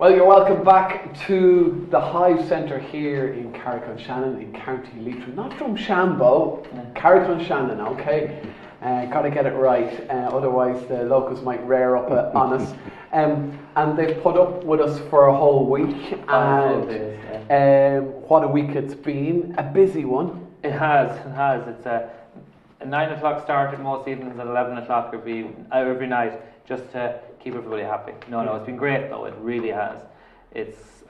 Well, you're welcome back to the Hive Centre here in Carrick-on-Shannon in County Leitrim. Not Drumshanbo, Carrick-on-Shannon, okay? Got to get it right, otherwise the locals might rear up on us. And they've put up with us for a whole week, and what a week it's been. A busy one. It has. It's a 9 o'clock start at most evenings, at 11 o'clock every night, just to keep everybody happy. No, it's been great though. It really has. It's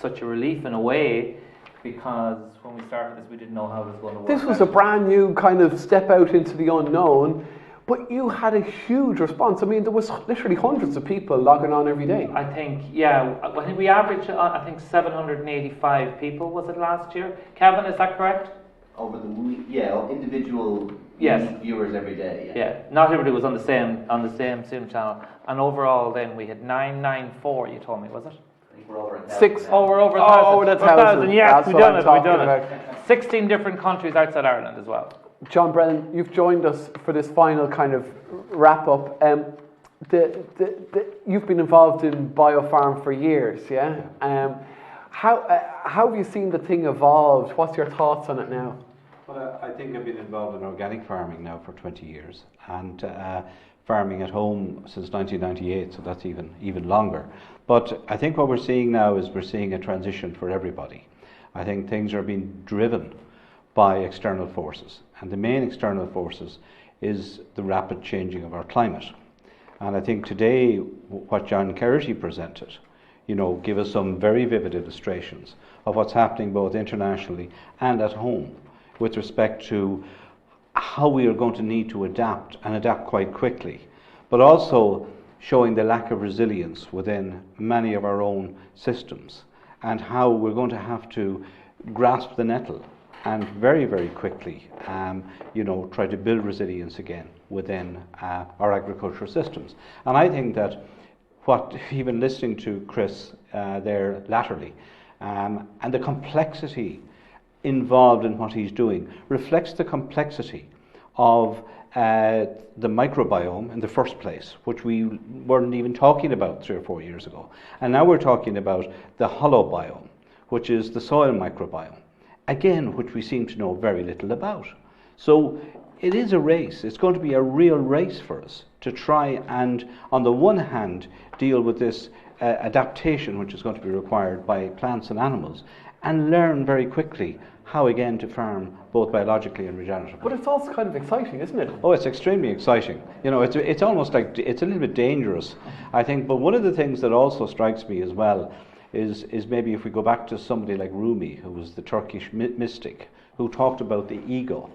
such a relief in a way, because when we started this, we didn't know how it was going to work. This was a brand new kind of step out into the unknown, but you had a huge response. I mean, there was literally hundreds of people logging on every day. I think we averaged, 785 people, was it last year? Kevin, is that correct? Over the week, individual viewers every day. Yeah, not everybody was on the same channel. And overall, then we had 994. You told me, was it? I think we're over 1,000. Six. Now. We're over 1,000. Over 1,000. Yes, we've done About. it. 16 different countries outside Ireland as well. John Brennan, you've joined us for this final kind of wrap up. You've been involved in BioFarm for years, yeah? How have you seen the thing evolve? What's your thoughts on it now? Well, I think I've been involved in organic farming now for 20 years, and farming at home since 1998, so that's even longer. But I think what we're seeing now is we're seeing a transition for everybody. I think things are being driven by external forces, and the main external forces is the rapid changing of our climate. And I think today what John Kerrity presented, give us some very vivid illustrations of what's happening both internationally and at home with respect to how we are going to need to adapt, and adapt quite quickly, but also showing the lack of resilience within many of our own systems, and how we're going to have to grasp the nettle and very, very quickly try to build resilience again within our agricultural systems. And I think that even listening to Chris there latterly, and the complexity involved in what he's doing reflects the complexity of the microbiome in the first place, which we weren't even talking about 3 or 4 years ago. And now we're talking about the holobiome, which is the soil microbiome, again, which we seem to know very little about. So it is a race. It's going to be a real race for us to try and, on the one hand, deal with this adaptation which is going to be required by plants and animals, and learn very quickly how again to farm both biologically and regeneratively. But it's also kind of exciting, isn't it? Oh, it's extremely exciting. It's almost like, it's a little bit dangerous, I think. But one of the things that also strikes me as well is maybe if we go back to somebody like Rumi, who was the Turkish mystic, who talked about the ego.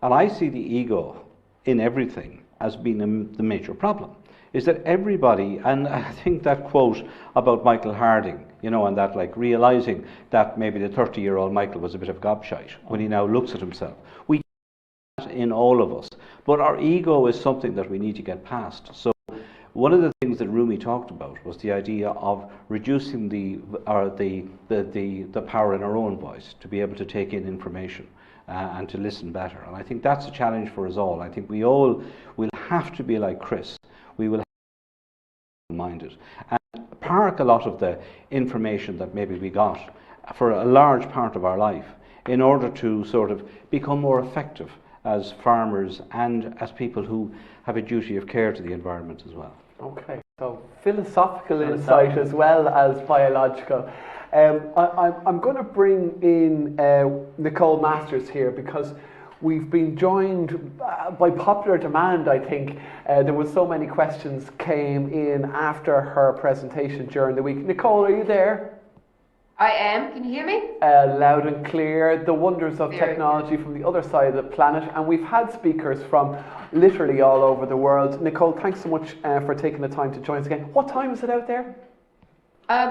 And I see the ego in everything as being the major problem. Is that everybody, and I think that quote about Michael Harding, and that realising that maybe the 30-year-old Michael was a bit of gobshite when he now looks at himself. We see that in all of us, but our ego is something that we need to get past. So one of the things that Rumi talked about was the idea of reducing the power in our own voice, to be able to take in information and to listen better. And I think that's a challenge for us all. I think we all will have to be like Chris. We will have to be minded and park a lot of the information that maybe we got for a large part of our life in order to sort of become more effective as farmers and as people who have a duty of care to the environment as well. Okay, so philosophical insight as well as biological. I'm going to bring in Nicole Masters here, because we've been joined by popular demand, I think. There was so many questions came in after her presentation during the week. Nicole, are you there? I am. Can you hear me? Loud and clear. The wonders of technology from the other side of the planet. And we've had speakers from literally all over the world. Nicole, thanks so much for taking the time to join us again. What time is it out there?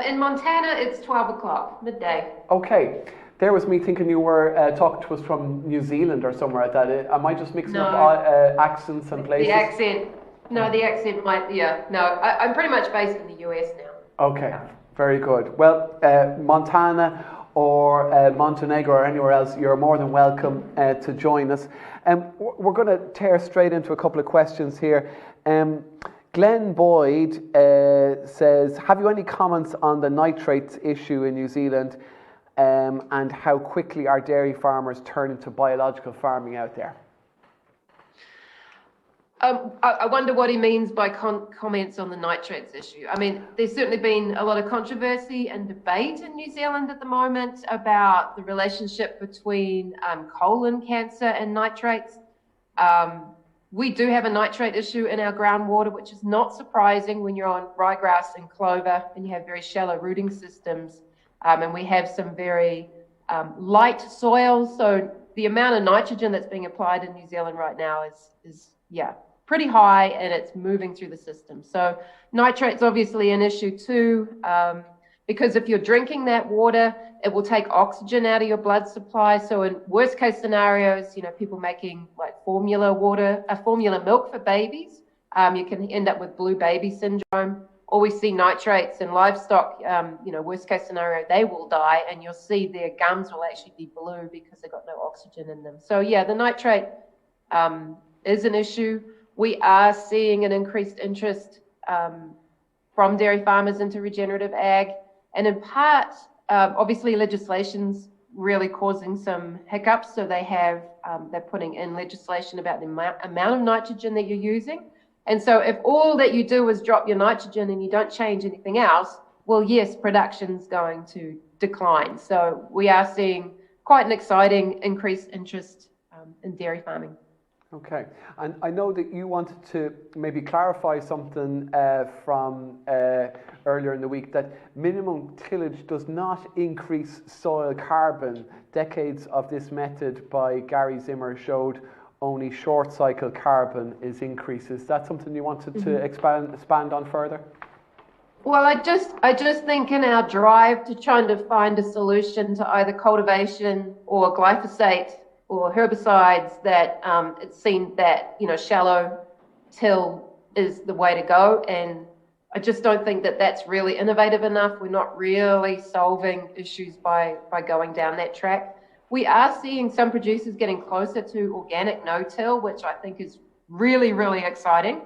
In Montana, it's 12 o'clock, midday. Okay. There was me thinking you were talking to us from New Zealand or somewhere like that. Am I just mixing up accents and places? The accent might, I'm pretty much based in the US now. Okay, very good. Well, Montana or Montenegro or anywhere else, you're more than welcome to join us. We're going to tear straight into a couple of questions here. Glenn Boyd says, have you any comments on the nitrates issue in New Zealand and how quickly our dairy farmers turn into biological farming out there? I wonder what he means by comments on the nitrates issue. I mean, there's certainly been a lot of controversy and debate in New Zealand at the moment about the relationship between colon cancer and nitrates. We do have a nitrate issue in our groundwater, which is not surprising when you're on ryegrass and clover and you have very shallow rooting systems. And we have some very light soils. So the amount of nitrogen that's being applied in New Zealand right now is pretty high, and it's moving through the system. So nitrate's obviously an issue too, because if you're drinking that water, it will take oxygen out of your blood supply. So in worst case scenarios, people making like formula milk for babies, you can end up with blue baby syndrome. Or we see nitrates in livestock, worst case scenario, they will die, and you'll see their gums will actually be blue because they've got no oxygen in them. So yeah, the nitrate is an issue. We are seeing an increased interest from dairy farmers into regenerative ag. And in part, obviously legislation's really causing some hiccups. So they're putting in legislation about the amount of nitrogen that you're using. And so if all that you do is drop your nitrogen and you don't change anything else, well, yes, production's going to decline. So we are seeing quite an exciting increased interest in dairy farming. Okay, and I know that you wanted to maybe clarify something from earlier in the week, that minimum tillage does not increase soil carbon. Decades of this method by Gary Zimmer showed only short cycle carbon is increases. Is that something you wanted to expand on further? Well, I just think in our drive to trying to find a solution to either cultivation or glyphosate or herbicides, that it seemed that shallow till is the way to go, and I just don't think that that's really innovative enough. We're not really solving issues by going down that track. We are seeing some producers getting closer to organic no-till, which I think is really, really exciting.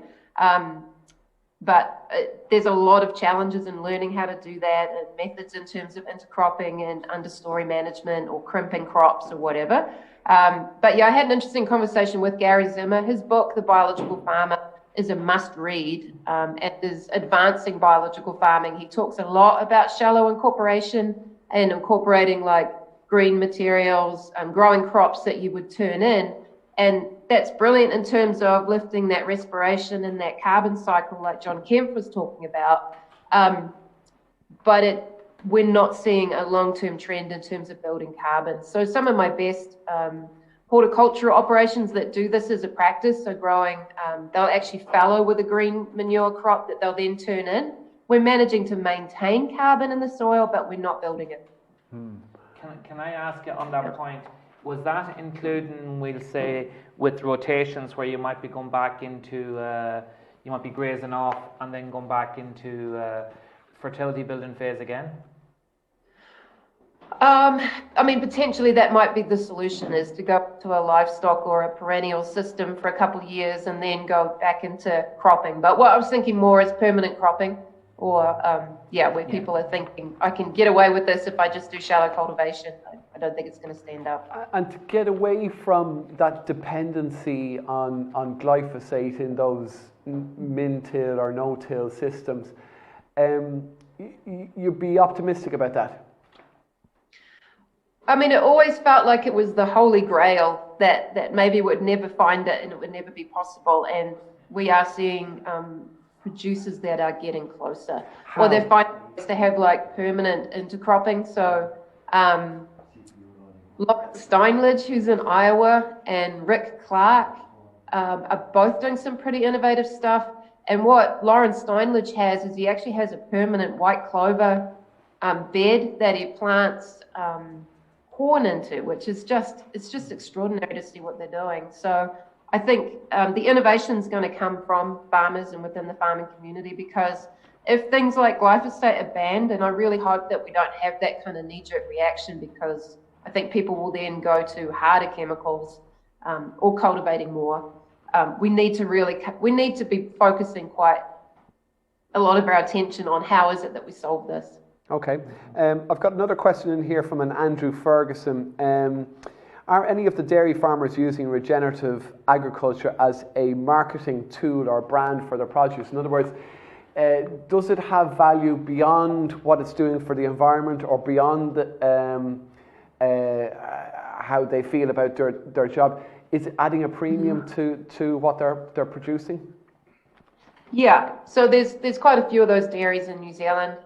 But there's a lot of challenges in learning how to do that, and methods in terms of intercropping and understory management or crimping crops or whatever. But yeah, I had an interesting conversation with Gary Zimmer. His book, The Biological Farmer, is a must read, and is advancing biological farming. He talks a lot about shallow incorporation and incorporating like green materials, growing crops that you would turn in. And that's brilliant in terms of lifting that respiration and that carbon cycle like John Kemp was talking about. But we're not seeing a long-term trend in terms of building carbon. So some of my best horticultural operations that do this as a practice, so growing, they'll actually fallow with a green manure crop that they'll then turn in. We're managing to maintain carbon in the soil, but we're not building it. Can I ask you on that point, was that including, we'll say, with rotations where you might be going back into, you might be grazing off and then going back into fertility building phase again? I mean, potentially that might be the solution, is to go to a livestock or a perennial system for a couple of years and then go back into cropping. But what I was thinking more is permanent cropping, or where people are thinking, I can get away with this if I just do shallow cultivation. I don't think it's going to stand up. And to get away from that dependency on glyphosate in those min-till or no-till systems, you'd be optimistic about that? I mean, it always felt like it was the holy grail, that maybe we'd never find it and it would never be possible. And we are seeing producers that are getting closer. Or they're finding ways to have like permanent intercropping. So Lauren Steinledge, who's in Iowa, and Rick Clark are both doing some pretty innovative stuff. And what Lauren Steinledge has is he actually has a permanent white clover bed that he plants corn into, which is it's just extraordinary to see what they're doing. So I think the innovation is going to come from farmers and within the farming community, because if things like glyphosate are banned, and I really hope that we don't have that kind of knee-jerk reaction, because I think people will then go to harder chemicals or cultivating more. We need to be focusing quite a lot of our attention on how is it that we solve this. Okay. I've got another question in here from an Andrew Ferguson. Are any of the dairy farmers using regenerative agriculture as a marketing tool or brand for their produce? In other words, does it have value beyond what it's doing for the environment or beyond how they feel about their job? Is it adding a premium to what they're producing? Yeah, so there's quite a few of those dairies in New Zealand.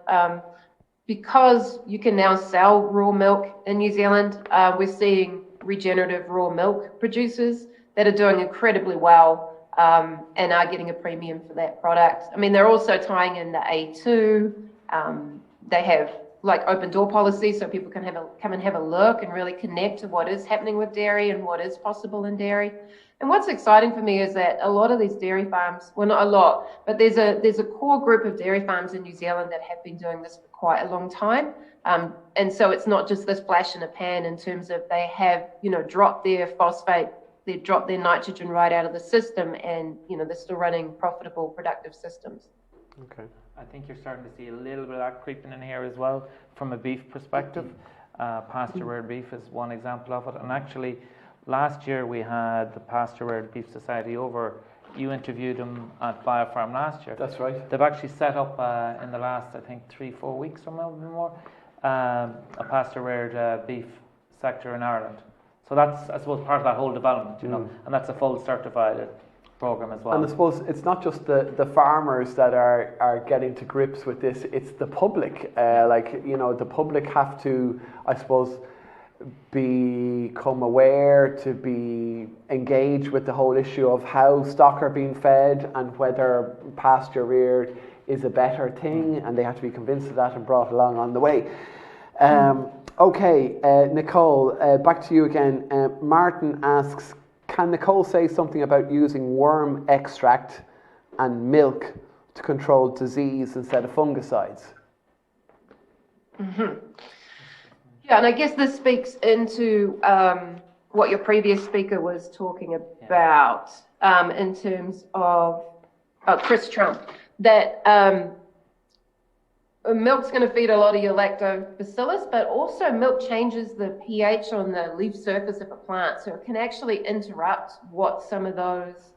Because you can now sell raw milk in New Zealand, we're seeing regenerative raw milk producers that are doing incredibly well and are getting a premium for that product. I mean, they're also tying in the A2. They have like open door policy, so people can come and have a look and really connect to what is happening with dairy and what is possible in dairy. And what's exciting for me is that a lot of these dairy farms, well, not a lot, but there's a core group of dairy farms in New Zealand that have been doing this for quite a long time. And so it's not just this flash in a pan in terms of they have, dropped their phosphate, they've dropped their nitrogen right out of the system, and, they're still running profitable, productive systems. Okay. I think you're starting to see a little bit of that creeping in here as well from a beef perspective. Pasture-reared beef is one example of it. And actually, last year we had the Pasture-reared Beef Society over. You interviewed them at BioFarm last year. That's right. They've actually set up in the last, I think, 3-4 weeks or more, a pasture-reared beef sector in Ireland. So that's, I suppose, part of that whole development, and that's a full certified program as well. And I suppose it's not just the farmers that are getting to grips with this, it's the public. The public have to, I suppose, become aware, to be engaged with the whole issue of how stock are being fed and whether pasture reared is a better thing, and they have to be convinced of that and brought along on the way. Nicole, back to you again. Martin asks, can Nicole say something about using worm extract and milk to control disease instead of fungicides? Mm-hmm. Yeah, and I guess this speaks into what your previous speaker was talking about in terms of Chris Trump, that milk's going to feed a lot of your lactobacillus, but also milk changes the pH on the leaf surface of a plant, so it can actually interrupt what some of those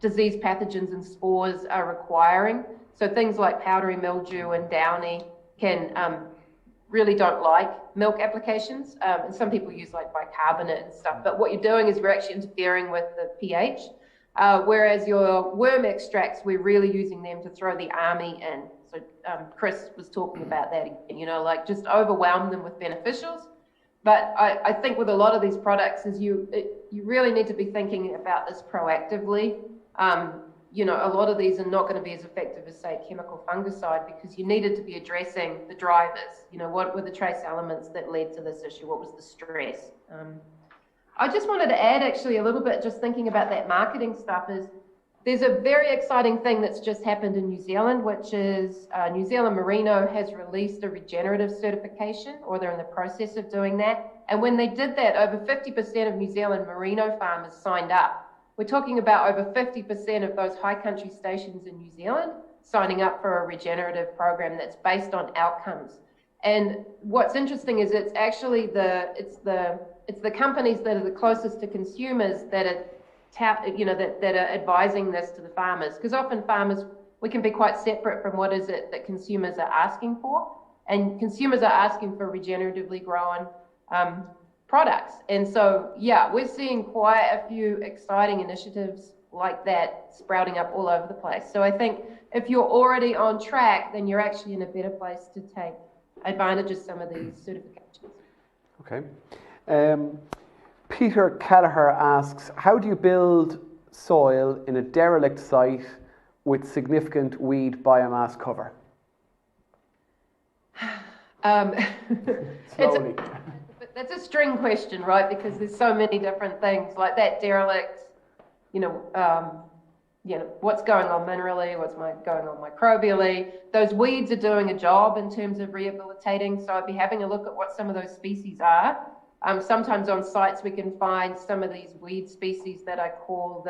disease pathogens and spores are requiring. So things like powdery mildew and downy can really don't like milk applications, and some people use like bicarbonate and stuff, but what you're doing is we're actually interfering with the pH, whereas your worm extracts, we're really using them to throw the army in. So Chris was talking about that again, just overwhelm them with beneficials. But I think with a lot of these products is you really need to be thinking about this proactively. A lot of these are not going to be as effective as, say, chemical fungicide, because you needed to be addressing the drivers. What were the trace elements that led to this issue? What was the stress? I just wanted to add actually a little bit, just thinking about that marketing stuff, is there's a very exciting thing that's just happened in New Zealand, which is New Zealand Merino has released a regenerative certification, or they're in the process of doing that. And when they did that, over 50% of New Zealand Merino farmers signed up. We're talking about over 50% of those high country stations in New Zealand signing up for a regenerative program that's based on outcomes. And what's interesting is it's actually it's the companies that are the closest to consumers that are that are advising this to the farmers, because often farmers, we can be quite separate from what is it that consumers are asking for, and consumers are asking for regeneratively grown products. And so, we're seeing quite a few exciting initiatives like that sprouting up all over the place. So I think if you're already on track, then you're actually in a better place to take advantage of some of these certifications. Okay. Peter Kelleher asks, how do you build soil in a derelict site with significant weed biomass cover? Slowly. That's a string question, right? Because there's so many different things like that derelict, what's going on minerally, what's going on microbially. Those weeds are doing a job in terms of rehabilitating, so I'd be having a look at what some of those species are. Sometimes on sites we can find some of these weed species that I call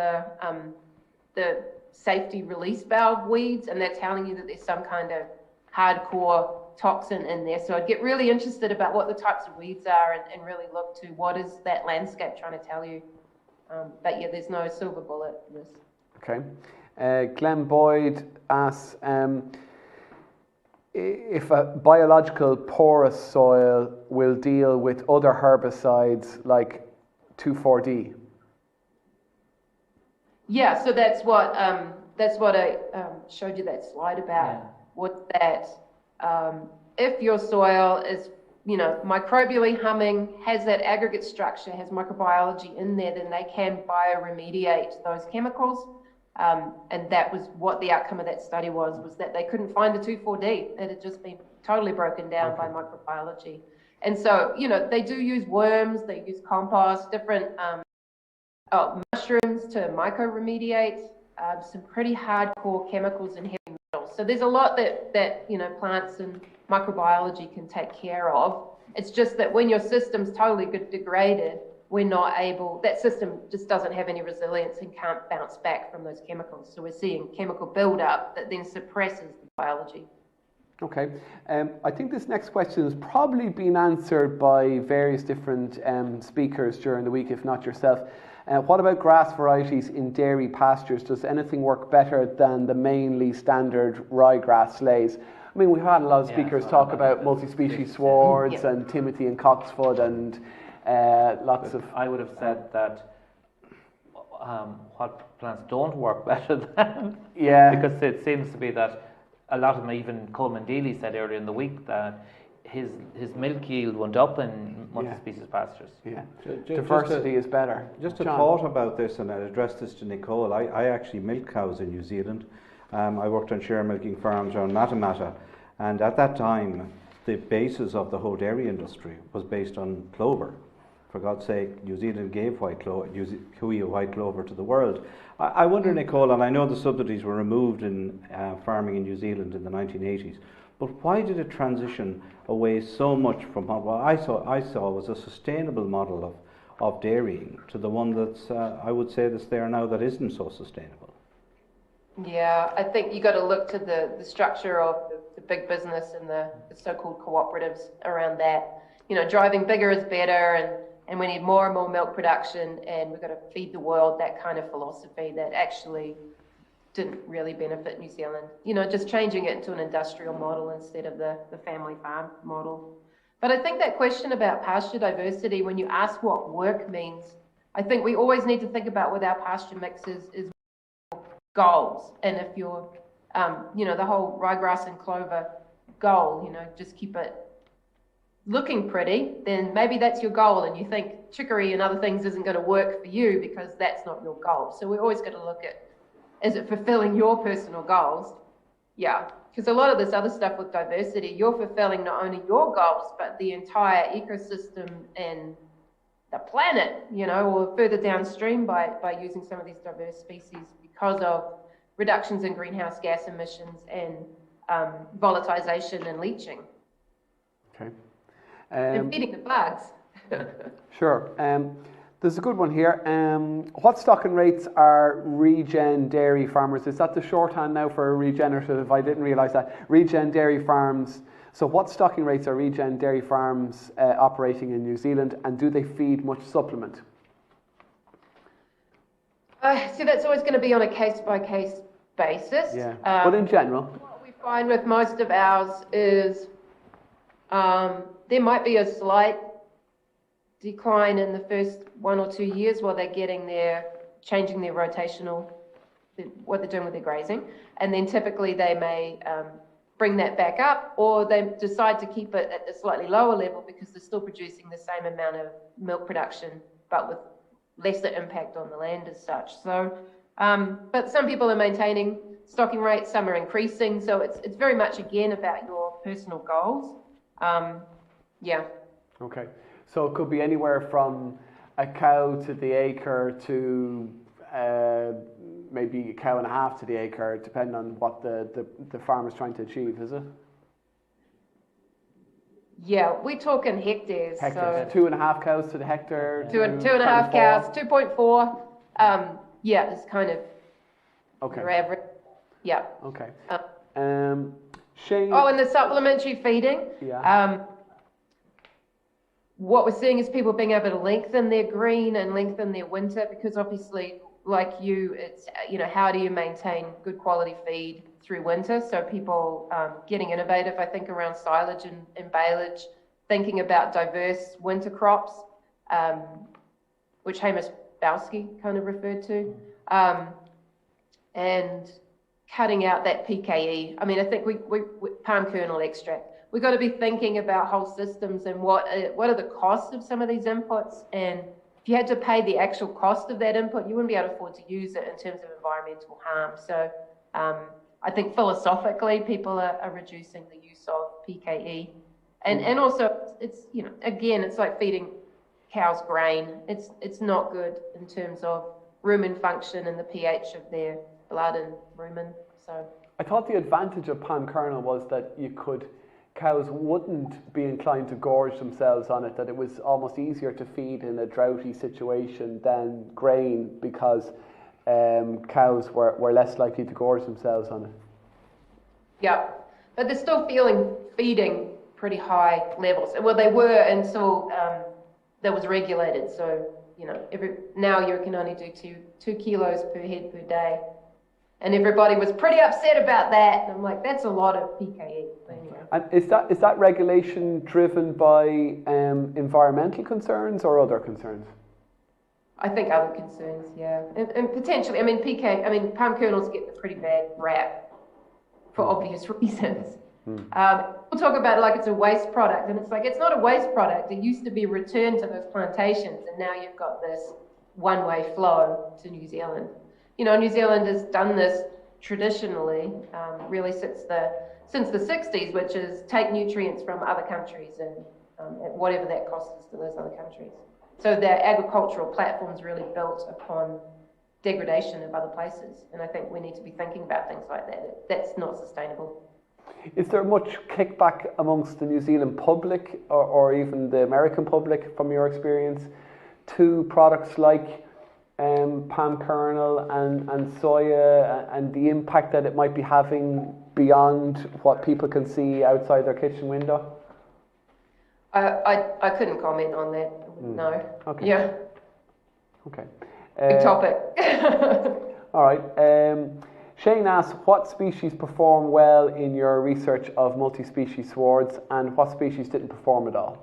the safety release valve weeds, and they're telling you that there's some kind of hardcore toxin in there. So I'd get really interested about what the types of weeds are and really look to what is that landscape trying to tell you. But yeah, there's no silver bullet for this. Okay. Glenn Boyd asks, if a biological porous soil will deal with other herbicides like 2,4-D. Yeah, so that's what I showed you that slide about. Yeah. What that, if your soil is, microbially humming, has that aggregate structure, has microbiology in there, then they can bioremediate those chemicals. And that was what the outcome of that study was that they couldn't find the 2,4-D. It had just been totally broken down by microbiology. And so, they do use worms, they use compost, different mushrooms to mycoremediate, some pretty hardcore chemicals and heavy metals. So there's a lot that plants and microbiology can take care of. It's just that when your system's totally degraded, we're not able, that system just doesn't have any resilience and can't bounce back from those chemicals. So we're seeing chemical buildup that then suppresses the biology. Okay. I think this next question has probably been answered by various different speakers during the week, if not yourself. What about grass varieties in dairy pastures? Does anything work better than the mainly standard ryegrass sleighs? I mean, we've had a lot of speakers talk about multi-species swards and Timothy and Coxfoot and lots of... I would have said that what plants don't work better than... Because it seems to be that a lot of them, even Coleman Dealey said earlier in the week that his milk yield went up in multi-species pastures. Yeah, diversity is better. Just a thought about this, and I'll address this to Nicole. I actually milk cows in New Zealand. I worked on share milking farms around Matamata, and at that time, the basis of the whole dairy industry was based on clover. For God's sake, New Zealand gave white clover to the world. I wonder, Nicole, and I know the subsidies were removed in farming in New Zealand in the 1980s, but why did it transition away so much from what I saw was a sustainable model of dairying to the one that's, I would say, that's there now that isn't so sustainable? Yeah, I think you got to look to the structure of the big business and the so-called cooperatives around that. Driving bigger is better, and we need more and more milk production, and we've got to feed the world, that kind of philosophy that actually didn't really benefit New Zealand. Just changing it into an industrial model instead of the family farm model. But I think that question about pasture diversity, when you ask what work means, I think we always need to think about with our pasture mixes is goals. And if you're, the whole ryegrass and clover goal, just keep it looking pretty, then maybe that's your goal, and you think chicory and other things isn't going to work for you because that's not your goal. So we always got to look at, is it fulfilling your personal goals? Yeah, because a lot of this other stuff with diversity, you're fulfilling not only your goals, but the entire ecosystem and the planet, or further downstream by using some of these diverse species because of reductions in greenhouse gas emissions and volatilization and leaching. Okay. And feeding the bugs. Sure. There's a good one here. What stocking rates are regen dairy farmers? Is that the shorthand now for regenerative? I didn't realise that. Regen dairy farms. So what stocking rates are regen dairy farms operating in New Zealand, and do they feed much supplement? So that's always going to be on a case-by-case basis. Yeah, but in general. What we find with most of ours is there might be a slight decline in the first 1 or 2 years while they're changing their rotational, what they're doing with their grazing. And then typically they may bring that back up, or they decide to keep it at a slightly lower level because they're still producing the same amount of milk production, but with lesser impact on the land as such. So, but some people are maintaining stocking rates, some are increasing. So it's very much, again, about your personal goals. Yeah. Okay. So it could be anywhere from a cow to the acre to maybe a cow and a half to the acre, depending on what the farmer's trying to achieve, is it? Yeah, we talk in hectares. Hectares. So 2.5 cows to the hectare. Two and a half cows, 2.4. Yeah, it's kind of Okay. Your average. Yeah. Okay. Um, Shane. Oh, and the supplementary feeding. Yeah. What we're seeing is people being able to lengthen their green and lengthen their winter, because obviously, like you, it's, how do you maintain good quality feed through winter? So people getting innovative, I think, around silage and baleage, thinking about diverse winter crops, which Hamish Bowski kind of referred to, and cutting out that PKE. I mean, I think we palm kernel extract. We've got to be thinking about whole systems and what are the costs of some of these inputs. And if you had to pay the actual cost of that input, you wouldn't be able to afford to use it in terms of environmental harm. So I think philosophically, people are reducing the use of PKE. And also, it's, again, it's like feeding cows grain. It's not good in terms of rumen function and the pH of their blood and rumen. So I thought the advantage of palm kernel was that cows wouldn't be inclined to gorge themselves on it, that it was almost easier to feed in a droughty situation than grain, because cows were less likely to gorge themselves on it. Yeah, but they're still feeding pretty high levels. Well, they were until that was regulated. So, now you can only do 2 kilos per head per day. And everybody was pretty upset about that. And I'm like, that's a lot of PKE. Anyway. And is that regulation driven by environmental concerns or other concerns? I think other concerns, yeah. And potentially, palm kernels get a pretty bad rap for obvious reasons. We'll talk about it like it's a waste product, and it's like, it's not a waste product. It used to be returned to those plantations, and now you've got this one-way flow to New Zealand. New Zealand has done this traditionally, really since the 60s, which is take nutrients from other countries and at whatever that cost is to those other countries. So their agricultural platform's really built upon degradation of other places, and I think we need to be thinking about things like that. That's not sustainable. Is there much kickback amongst the New Zealand public or even the American public, from your experience, to products like palm kernel and soya, and the impact that it might be having beyond what people can see outside their kitchen window? I couldn't comment on that. No. Okay. Yeah. Okay. Big topic. All right. Shane asks, what species perform well in your research of multi-species swards, and what species didn't perform at all?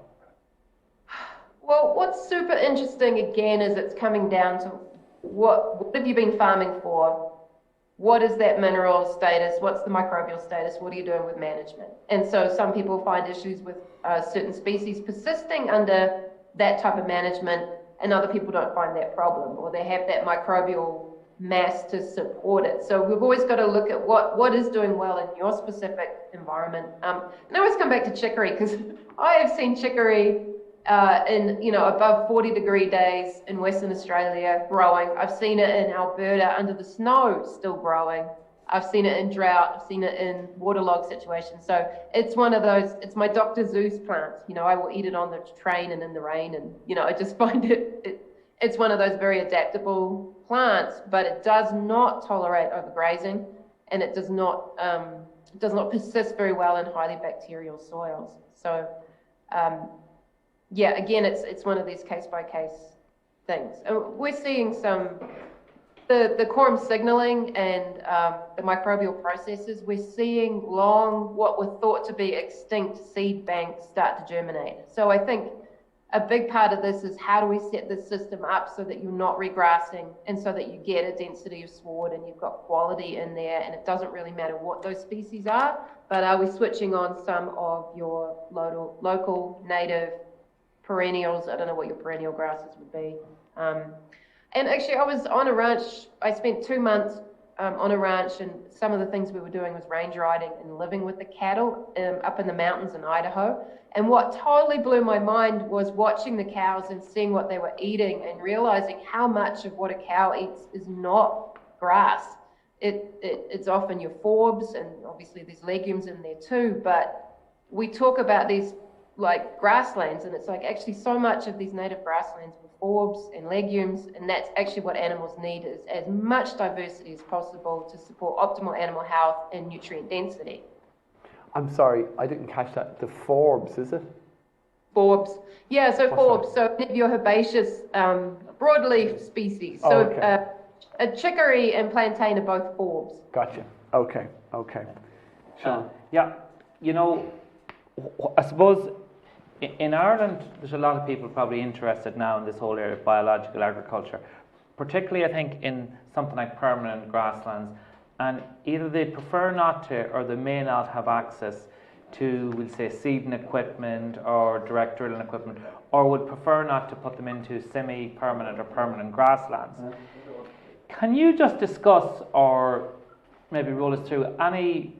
Well, what's super interesting again is it's coming down to what have you been farming for? What is that mineral status? What's the microbial status? What are you doing with management? And so some people find issues with certain species persisting under that type of management, and other people don't find that problem, or they have that microbial mass to support it. So we've always got to look at what is doing well in your specific environment. And I always come back to chicory, because I have seen chicory in above 40-degree days in Western Australia growing. I've seen it in Alberta under the snow still growing. I've seen it in drought. I've seen it in waterlogged situations. So it's one of those, it's my Dr. Zeus plant. I will eat it on the train and in the rain, and I just find it's one of those very adaptable plants, but it does not tolerate overgrazing, and it does not persist very well in highly bacterial soils. So again, it's one of these case-by-case things. We're seeing the quorum signaling and the microbial processes, we're seeing what were thought to be extinct seed banks start to germinate. So I think a big part of this is, how do we set this system up so that you're not regrassing, and so that you get a density of sward and you've got quality in there, and it doesn't really matter what those species are, but are we switching on some of your local native perennials? I don't know what your perennial grasses would be. And actually, I was on a ranch. I spent 2 months on a ranch, and some of the things we were doing was range riding and living with the cattle up in the mountains in Idaho. And what totally blew my mind was watching the cows and seeing what they were eating, and realizing how much of what a cow eats is not grass. It's often your forbs, and obviously there's legumes in there too, but we talk about these like grasslands, and it's like actually so much of these native grasslands were forbs and legumes, and that's actually what animals need, is as much diversity as possible to support optimal animal health and nutrient density. I'm sorry, I didn't catch that. The forbs, is it? Forbs. Yeah, so What's forbs, so any of your herbaceous broadleaf species. So okay. a chicory and plantain are both forbs. Gotcha. Okay. Sean? Yeah, you know, I suppose in Ireland, there's a lot of people probably interested now in this whole area of biological agriculture, particularly I think in something like permanent grasslands, and either they prefer not to or they may not have access to, we'll say, seeding equipment or direct drilling equipment, or would prefer not to put them into semi-permanent or permanent grasslands. Can you just discuss or maybe roll us through any,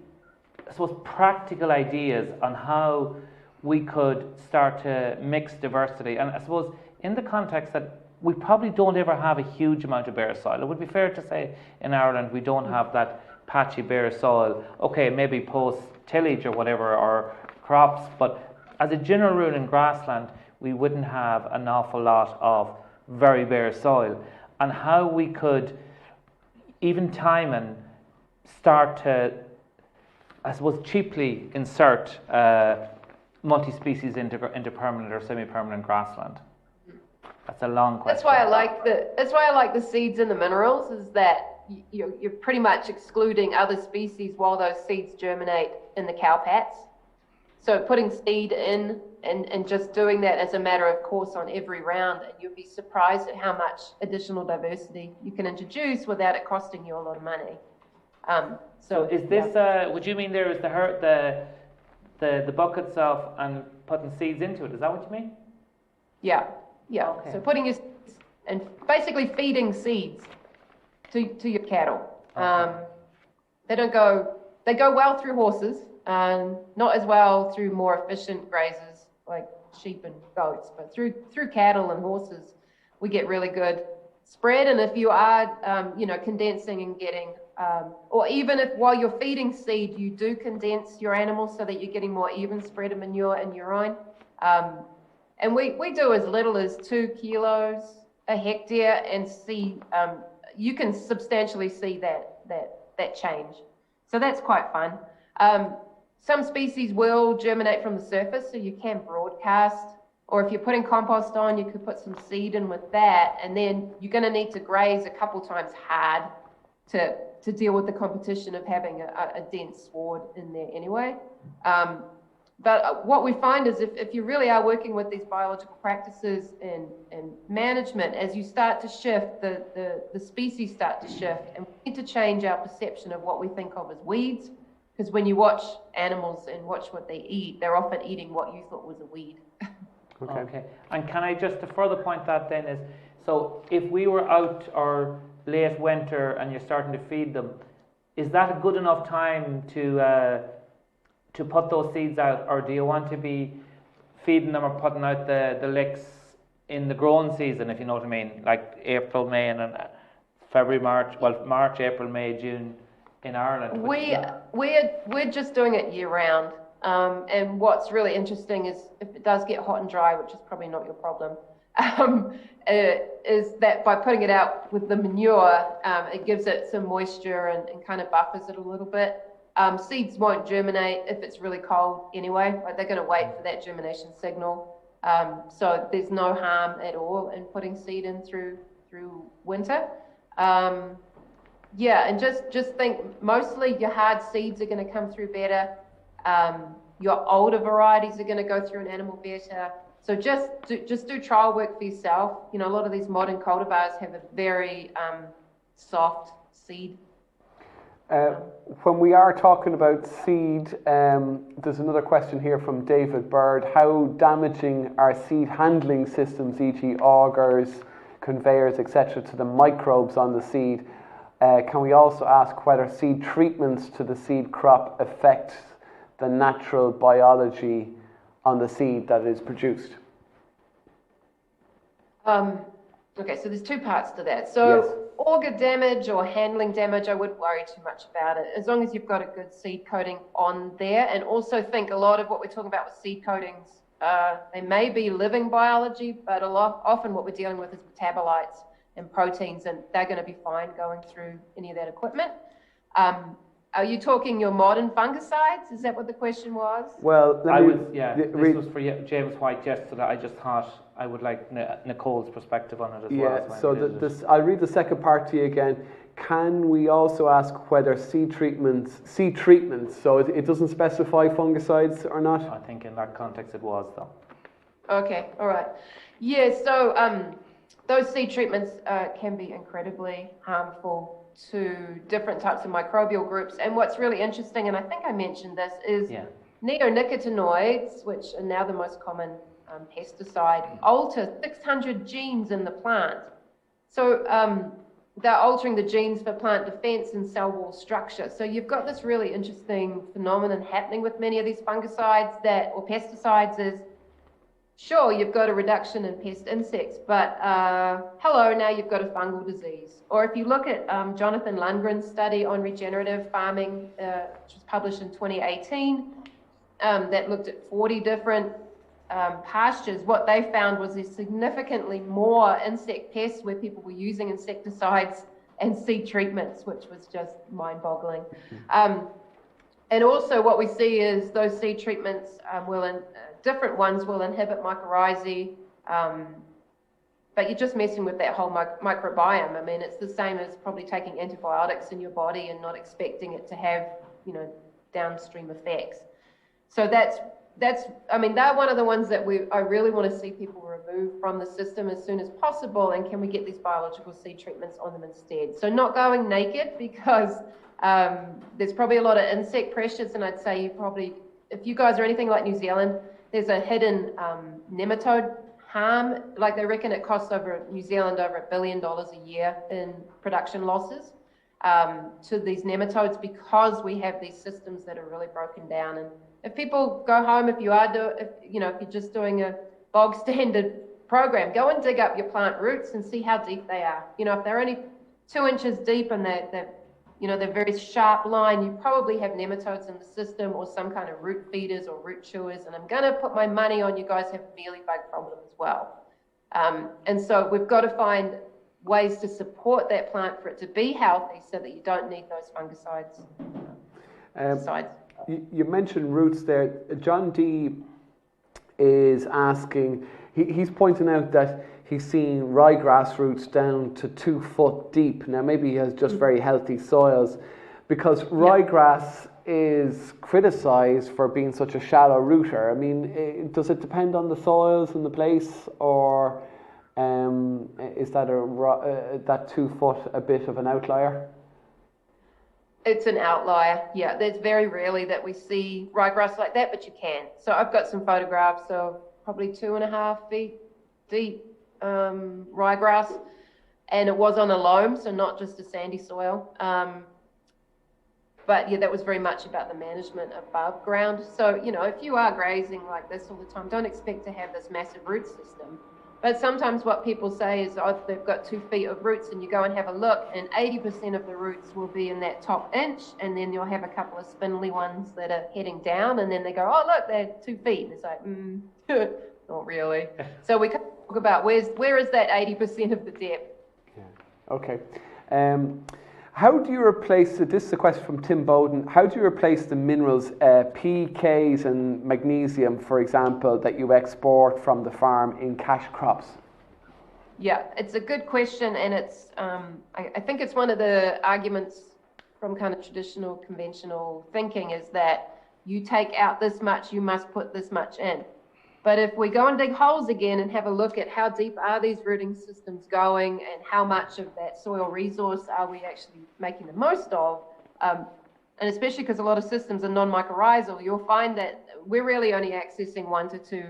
I suppose, practical ideas on how we could start to mix diversity? And I suppose in the context that we probably don't ever have a huge amount of bare soil. It would be fair to say in Ireland we don't have that patchy bare soil. Okay, maybe post tillage or whatever, or crops, but as a general rule in grassland we wouldn't have an awful lot of very bare soil. And how we could, even timing, start to, I suppose, cheaply insert multi-species into permanent or semi-permanent grassland. That's a long question. That's why I like the seeds and the minerals, is that you're pretty much excluding other species while those seeds germinate in the cowpats. So putting seed in and just doing that as a matter of course on every round, and you'll be surprised at how much additional diversity you can introduce without it costing you a lot of money. So is this, would you mean there is the bucket itself and putting seeds into it? Is that what you mean? Yeah. Okay. So putting your seeds and basically feeding seeds to your cattle. Okay. They go well through horses, not as well through more efficient grazers like sheep and goats, but through cattle and horses, we get really good spread. And if you are, condensing and getting, or even if while you're feeding seed, you do condense your animals so that you're getting more even spread of manure and urine. And we do as little as 2 kilos a hectare, and see, you can substantially see that change. So that's quite fun. Some species will germinate from the surface, so you can broadcast, or if you're putting compost on, you could put some seed in with that, and then you're going to need to graze a couple times hard to deal with the competition of having a dense sward in there anyway. But what we find is if you really are working with these biological practices and management, as you start to shift, the species start to shift, and we need to change our perception of what we think of as weeds, because when you watch animals and watch what they eat, they're often eating what you thought was a weed. Okay. And can I just to further point that then is, so if we were out or late winter and you're starting to feed them, is that a good enough time to put those seeds out, or do you want to be feeding them or putting out the licks in the growing season, if you know what I mean, like April, May, and February, March, April, May, June in Ireland? We're just doing it year round, and what's really interesting is if it does get hot and dry, which is probably not your problem, is that by putting it out with the manure, it gives it some moisture and kind of buffers it a little bit. Seeds won't germinate if it's really cold anyway. Like, they're going to wait for that germination signal. So there's no harm at all in putting seed in through winter. And just think, mostly your hard seeds are going to come through better. Your older varieties are going to go through an animal better. So just do trial work for yourself. You know, a lot of these modern cultivars have a very soft seed. When we are talking about seed, there's another question here from David Bird. How damaging are seed handling systems, e.g. augers, conveyors, etc., to the microbes on the seed? Can we also ask whether seed treatments to the seed crop affect the natural biology on the seed that is produced? Okay, so there's 2 parts to that. So yes. Auger damage or handling damage, I wouldn't worry too much about it, as long as you've got a good seed coating on there. And also think a lot of what we're talking about with seed coatings They may be living biology, but often what we're dealing with is metabolites and proteins, and they're going to be fine going through any of that equipment. Are you talking your modern fungicides? Is that what the question was? Well, this was for James White yesterday. I just thought I would like Nicole's perspective on it as well. Yeah, so I'll read the second part to you again. Can we also ask whether seed treatments, so it doesn't specify fungicides or not? I think in that context it was, though. Okay, all right. Yeah, so those seed treatments can be incredibly harmful to different types of microbial groups. And what's really interesting, and I think I mentioned this, is neonicotinoids, which are now the most common pesticide, alter 600 genes in the plant. So they're altering the genes for plant defense and cell wall structure. So you've got this really interesting phenomenon happening with many of these fungicides or pesticides is, sure, you've got a reduction in pest insects, but hello, now you've got a fungal disease. Or if you look at Jonathan Lundgren's study on regenerative farming, which was published in 2018, that looked at 40 different pastures, what they found was there's significantly more insect pests where people were using insecticides and seed treatments, which was just mind-boggling. And also what we see is those seed treatments different ones will inhibit mycorrhizae, but you're just messing with that whole microbiome. I mean, it's the same as probably taking antibiotics in your body and not expecting it to have, downstream effects. So they're one of the ones that I really want to see people remove from the system as soon as possible, and can we get these biological seed treatments on them instead? So not going naked, because there's probably a lot of insect pressures, and I'd say if you guys are anything like New Zealand, there's a hidden nematode harm. Like they reckon it costs New Zealand over $1 billion a year in production losses to these nematodes, because we have these systems that are really broken down. And if people go home, if you're just doing a bog standard program, go and dig up your plant roots and see how deep they are. If they're only 2 inches deep and they're very sharp line, you probably have nematodes in the system or some kind of root feeders or root chewers. And I'm going to put my money on you guys have a mealybug problem as well. And so we've got to find ways to support that plant for it to be healthy so that you don't need those fungicides. You mentioned roots there. John D is asking, he's pointing out that he's seen ryegrass roots down to 2 foot deep. Now, maybe he has just very healthy soils, because ryegrass is criticised for being such a shallow rooter. I mean, does it depend on the soils and the place, or is that that 2 foot a bit of an outlier? It's an outlier, yeah. There's very rarely that we see ryegrass like that, but you can. So I've got some photographs of probably 2.5 feet deep ryegrass, and it was on a loam, so not just a sandy soil. But yeah, that was very much about the management above ground. So, if you are grazing like this all the time, don't expect to have this massive root system. But sometimes what people say is, they've got 2 feet of roots, and you go and have a look, and 80% of the roots will be in that top inch, and then you'll have a couple of spindly ones that are heading down, and then they go, oh, look, they're 2 feet. And it's like, not really. So we can talk about where is that 80% of the depth? Yeah. Okay. How do you replace, this is a question from Tim Bowden, how do you replace the minerals P, Ks and magnesium, for example, that you export from the farm in cash crops? Yeah, it's a good question, and it's I think it's one of the arguments from kind of traditional, conventional thinking is that you take out this much, you must put this much in. But if we go and dig holes again and have a look at how deep are these rooting systems going and how much of that soil resource are we actually making the most of, and especially because a lot of systems are non-mycorrhizal, you'll find that we're really only accessing 1 to 2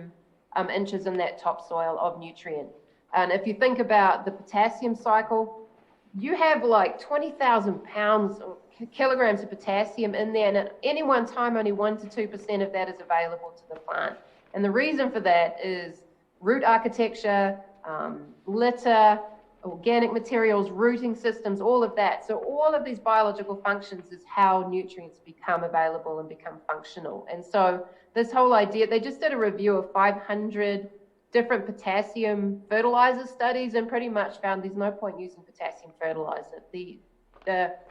inches in that topsoil of nutrient. And if you think about the potassium cycle, you have like 20,000 pounds or kilograms of potassium in there, and at any one time only 1 to 2% of that is available to the plant. And the reason for that is root architecture, litter, organic materials, rooting systems, all of that. So all of these biological functions is how nutrients become available and become functional. And so this whole idea, they just did a review of 500 different potassium fertilizer studies and pretty much found there's no point using potassium fertilizer.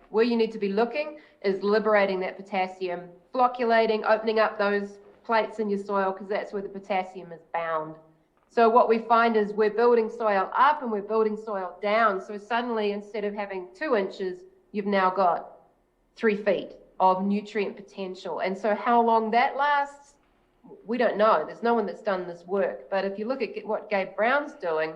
Where you need to be looking is liberating that potassium, flocculating, opening up those plates in your soil, because that's where the potassium is bound. So what we find is we're building soil up and we're building soil down. So suddenly, instead of having 2 inches, you've now got 3 feet of nutrient potential. And so how long that lasts, we don't know. There's no one that's done this work. But if you look at what Gabe Brown's doing,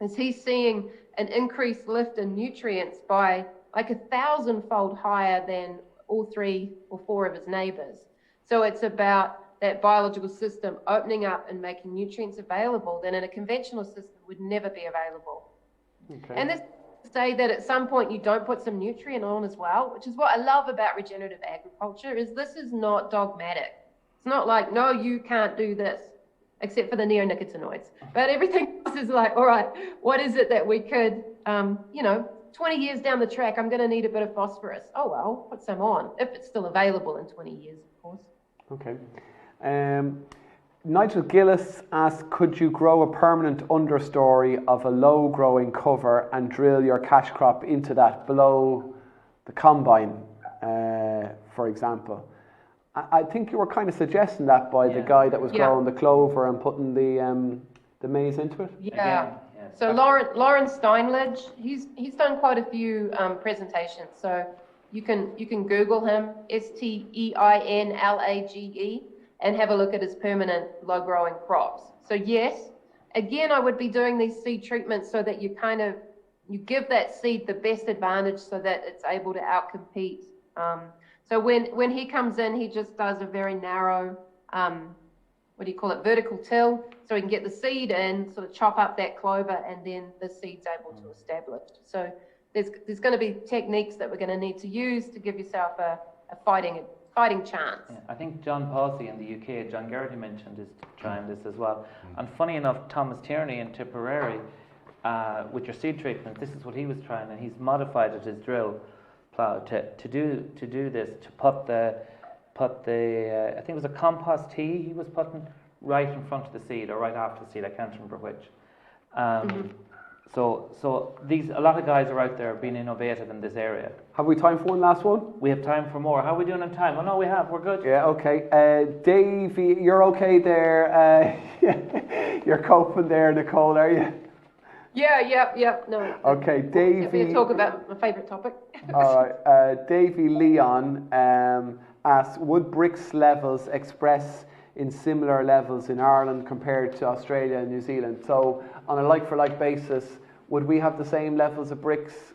is he's seeing an increased lift in nutrients by like 1,000-fold higher than all 3 or 4 of his neighbors. So it's about that biological system opening up and making nutrients available that in a conventional system would never be available. Okay. And this to say that at some point you don't put some nutrient on as well, which is what I love about regenerative agriculture, is this is not dogmatic. It's not like, no, you can't do this, except for the neonicotinoids. But everything else is like, all right, what is it that we could, 20 years down the track, I'm going to need a bit of phosphorus. Oh, well, put some on, if it's still available in 20 years, of course. Okay. Nigel Gillis asks, could you grow a permanent understory of a low-growing cover and drill your cash crop into that below the combine, for example? I think you were kind of suggesting that by the guy that was growing the clover and putting the maize into it. Yeah. So Lauren Steinledge, he's done quite a few presentations. So you can Google him, Steinlage, and have a look at his permanent low-growing crops. So yes, again, I would be doing these seed treatments so that you give that seed the best advantage so that it's able to outcompete. So when he comes in, he just does a very narrow, vertical till, so he can get the seed in, sort of chop up that clover, and then the seed's able to establish. So there's going to be techniques that we're going to need to use to give yourself a fighting chance. Yeah, I think John Palsy in the UK, John Garrity mentioned is trying this as well. And funny enough, Thomas Tierney in Tipperary, with your seed treatment, this is what he was trying, and he's modified it, his drill plough to do this, to put the I think it was a compost tea he was putting right in front of the seed or right after the seed, I can't remember which. So a lot of guys are out there being innovative in this area. Have we time for one last one? We have time for more. How are we doing on time? Oh no, we have. We're good. Yeah, okay. Dave, you're okay there. You're coping there, Nicole, are you? Yeah. No. Okay, Davey. We're going to talk about my favourite topic. All right. Davey Leon asks, would BRICS levels express in similar levels in Ireland compared to Australia and New Zealand? So on a like-for-like basis, would we have the same levels of BRICS?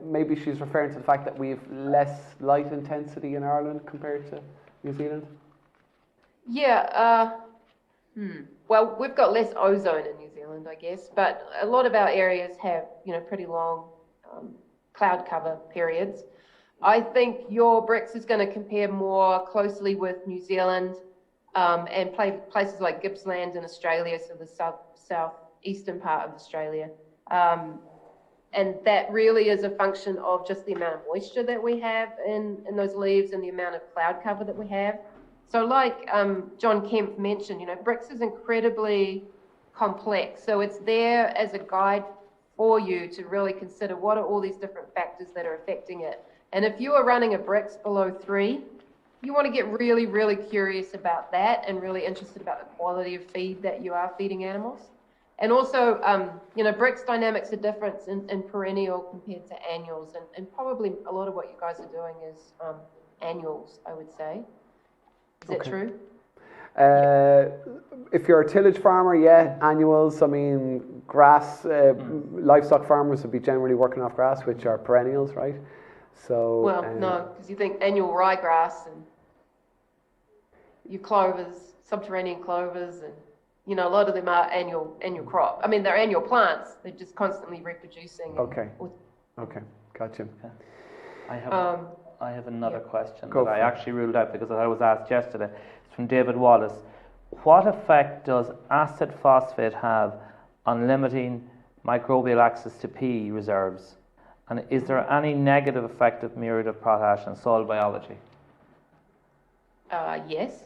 Maybe she's referring to the fact that we have less light intensity in Ireland compared to New Zealand? Yeah. Well, we've got less ozone in New Zealand, I guess, but a lot of our areas have, pretty long cloud cover periods. I think your BRICS is going to compare more closely with New Zealand and places like Gippsland in Australia, so the southeastern part of Australia. And that really is a function of just the amount of moisture that we have in those leaves and the amount of cloud cover that we have. So like John Kemp mentioned, BRICS is incredibly complex. So it's there as a guide for you to really consider what are all these different factors that are affecting it. And if you are running a BRICS below 3, you want to get really, really curious about that and really interested about the quality of feed that you are feeding animals. And also, BRICS dynamics are different in perennial compared to annuals. And probably a lot of what you guys are doing is annuals, I would say. Is that true? If you're a tillage farmer, annuals. I mean, grass, livestock farmers would be generally working off grass, which are perennials, right? So. Well, no, because you think annual ryegrass and your clovers, subterranean clovers, and a lot of them are annual crop. I mean, they're annual plants. They're just constantly reproducing. Okay, gotcha. I have another question that I actually ruled out because I was asked yesterday. It's from David Wallace. What effect does acid phosphate have on limiting microbial access to P reserves? And is there any negative effect of muriate of potash on soil biology? Yes.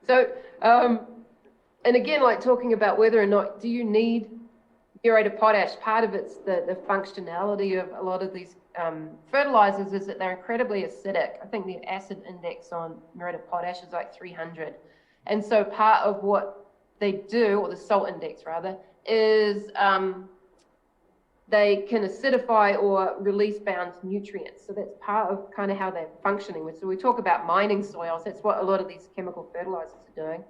So, and again, like talking about whether or not do you need muriate of potash, part of it's the functionality of a lot of these fertilizers is that they're incredibly acidic. I think the acid index on muriate of potash is like 300. And so part of what they do, or the salt index rather, is they can acidify or release bound nutrients. So that's part of kind of how they're functioning. So we talk about mining soils. That's what a lot of these chemical fertilizers are doing.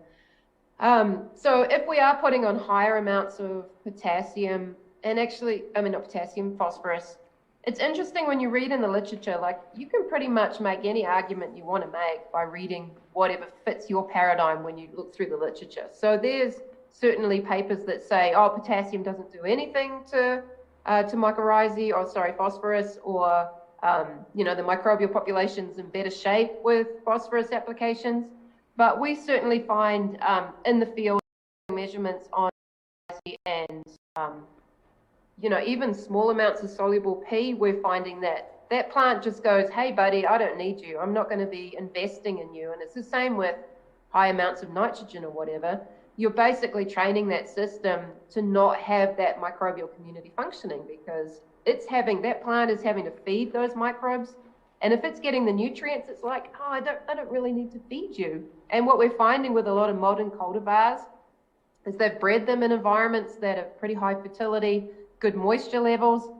So if we are putting on higher amounts of potassium, and actually, not potassium, phosphorus, it's interesting when you read in the literature, like you can pretty much make any argument you want to make by reading whatever fits your paradigm when you look through the literature. So there's certainly papers that say, oh, potassium doesn't do anything to mycorrhizae, or phosphorus, or the microbial population's in better shape with phosphorus applications. But we certainly find in the field measurements on and even small amounts of soluble P, we're finding that plant just goes, hey buddy, I don't need you. I'm not going to be investing in you. And it's the same with high amounts of nitrogen or whatever. You're basically training that system to not have that microbial community functioning, because that plant is having to feed those microbes. And if it's getting the nutrients, it's like, oh, I don't really need to feed you. And what we're finding with a lot of modern cultivars is they've bred them in environments that have pretty high fertility, good moisture levels.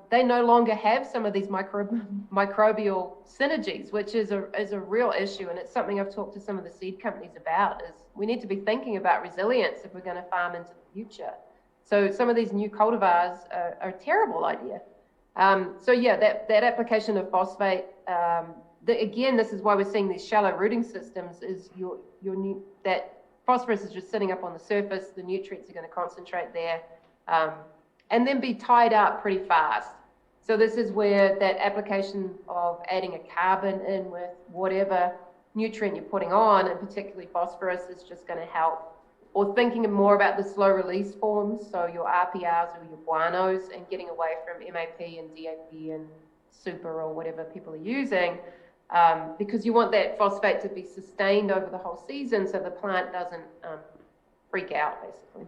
They no longer have some of these microbial synergies, which is a real issue. And it's something I've talked to some of the seed companies about, is we need to be thinking about resilience if we're going to farm into the future. So some of these new cultivars are a terrible idea. That application of phosphate, again, this is why we're seeing these shallow rooting systems, is that phosphorus is just sitting up on the surface, the nutrients are going to concentrate there, and then be tied up pretty fast. So this is where that application of adding a carbon in with whatever nutrient you're putting on, and particularly phosphorus, is just going to help. Or thinking more about the slow release forms, so your RPRs or your guanos, and getting away from MAP and DAP and super or whatever people are using, because you want that phosphate to be sustained over the whole season so the plant doesn't freak out, basically.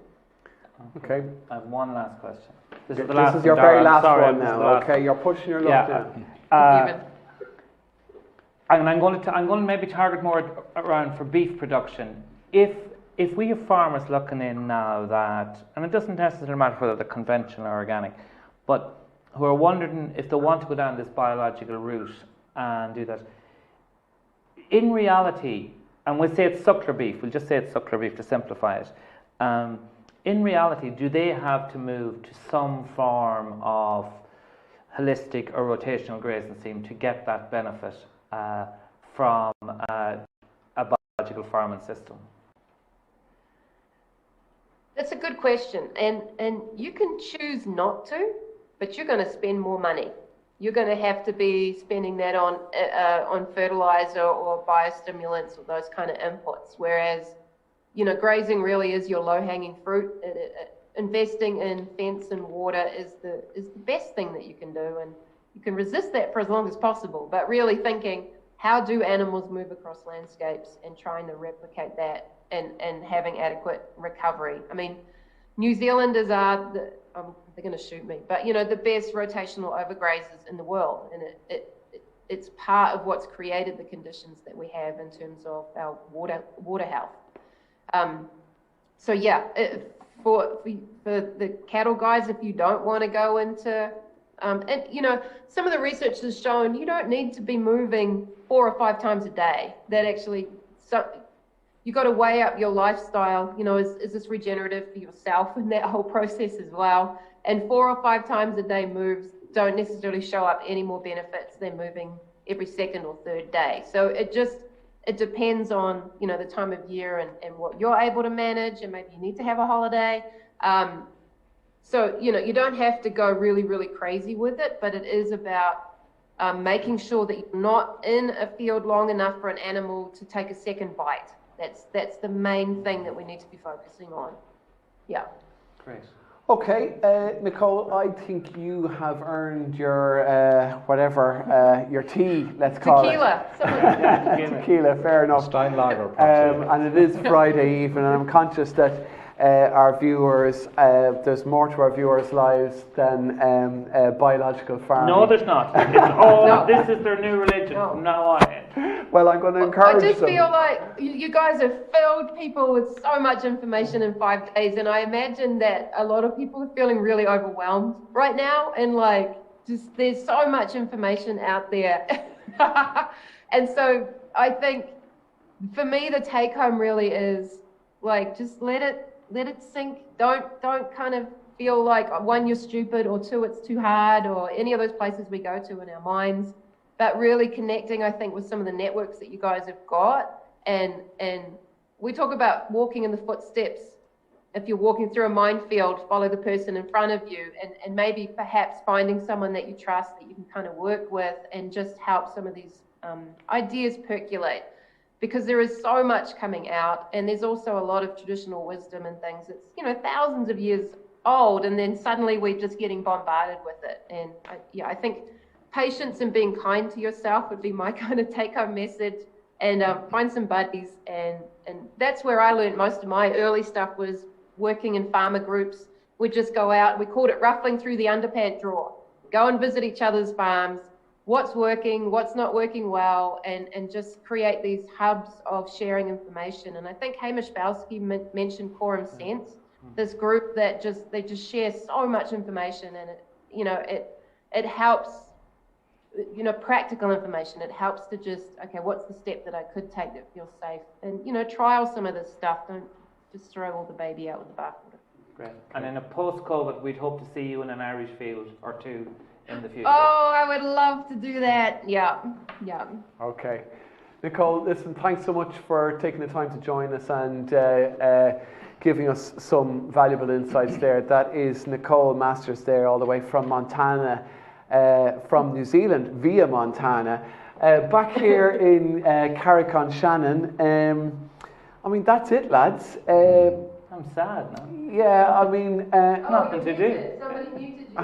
Okay. I have one last question. This is your very last one now. Okay, you're pushing your luck now. And I'm going to maybe target more around for beef production. If we have farmers looking in now that, and it doesn't necessarily matter whether they're conventional or organic, but who are wondering if they want to go down this biological route and do that, in reality, and we'll say it's suckler beef, we'll just say it's suckler beef to simplify it. In reality, do they have to move to some form of holistic or rotational grazing scheme to get that benefit from a biological farming system? That's a good question, and you can choose not to, but you're going to spend more money. You're going to have to be spending that on fertilizer or biostimulants or those kind of inputs. Whereas, grazing really is your low-hanging fruit. Investing in fence and water is the best thing that you can do, and you can resist that for as long as possible. But really thinking, how do animals move across landscapes, and trying to replicate that. And having adequate recovery. I mean, New Zealanders are they're going to shoot me, but the best rotational overgrazers in the world, and it's part of what's created the conditions that we have in terms of our water health. For the cattle guys, if you don't want to go into some of the research has shown you don't need to be moving 4 or 5 times a day. That actually you got to weigh up your lifestyle, is this regenerative for yourself in that whole process as well? And 4 or 5 times a day moves don't necessarily show up any more benefits than moving every second or third day. So it depends on, the time of year and what you're able to manage, and maybe you need to have a holiday. So, you don't have to go really, really crazy with it, but it is about making sure that you're not in a field long enough for an animal to take a second bite. That's the main thing that we need to be focusing on. Yeah. Great. Okay, Nicole, I think you have earned your your tea, let's call Tequila. it. Tequila, fair enough. Stein Lager, perhaps. And it is Friday evening, and I'm conscious that our viewers, there's more to our viewers' lives than biological farming. No, there's not. No. This is their new religion from now on. Well, I'm going to encourage I just them. feel like you guys have filled people with so much information in 5 days, and I imagine that a lot of people are feeling really overwhelmed right now, and like just there's so much information out there. And so I think for me the take home really is like just let it sink. Don't kind of feel like one, you're stupid, or two, it's too hard, or any of those places we go to in our minds. But really connecting, I think, with some of the networks that you guys have got. And we talk about walking in the footsteps. If you're walking through a minefield, follow the person in front of you, and maybe perhaps finding someone that you trust that you can kind of work with and just help some of these ideas percolate. Because there is so much coming out, and there's also a lot of traditional wisdom and things that's, thousands of years old, and then suddenly we're just getting bombarded with it. And I think patience and being kind to yourself would be my kind of take-home message, and find some buddies, and that's where I learned most of my early stuff was working in farmer groups. We'd just go out, we called it ruffling through the underpant drawer, go and visit each other's farms, what's working, what's not working well, and just create these hubs of sharing information. And I think Hamish Balsky mentioned Quorum Sense, this group that they just share so much information, and it helps. Practical information. It helps to just, okay, what's the step that I could take that feels safe? And, trial some of this stuff. Don't just throw all the baby out with the bathwater. Great. And in a post-COVID, we'd hope to see you in an Irish field or two in the future. Oh, I would love to do that. Yeah. Okay. Nicole, listen, thanks so much for taking the time to join us and giving us some valuable insights there. That is Nicole Masters there, all the way from Montana. From New Zealand via Montana, back here in Carrick-on-Shannon. That's it, lads. I'm sad now. Yeah, nothing to do. Somebody muted you.